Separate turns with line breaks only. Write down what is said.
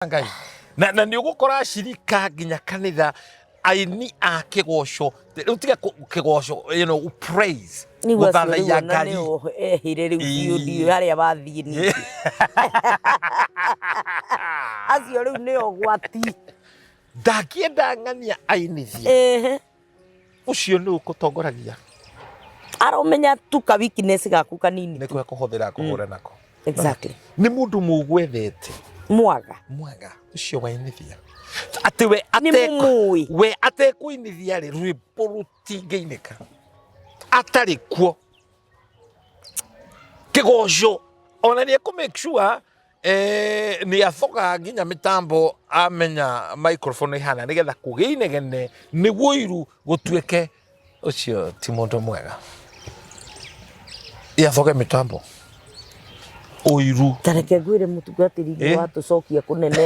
Ngai na ni ugukora shirika nginya kanitha aini a kigoco utiga kigoco praise
guthathaiya Ngai ehire riu biu haria bathii ni acio riu ni ogwati
ndakienda ng'ania ainithia ucio ni ukutongoragia
aromenya tu ka weakness gaku kanini
ni kuhuthira kuhura nako
exactly
ni mundu mugwethete
mwaga
ucio wainithia ati we atekuinithia ri rwimbo rutingeinika atari kuo kigoco ona ni ku make sure ni athoga nginya mitambo amenya microphone ihana nigetha kugiinegene niguo iru gutuike ucio ti mundu mwega athoge mitambo oiru
tareke gwire mutungatiri watucokia kunene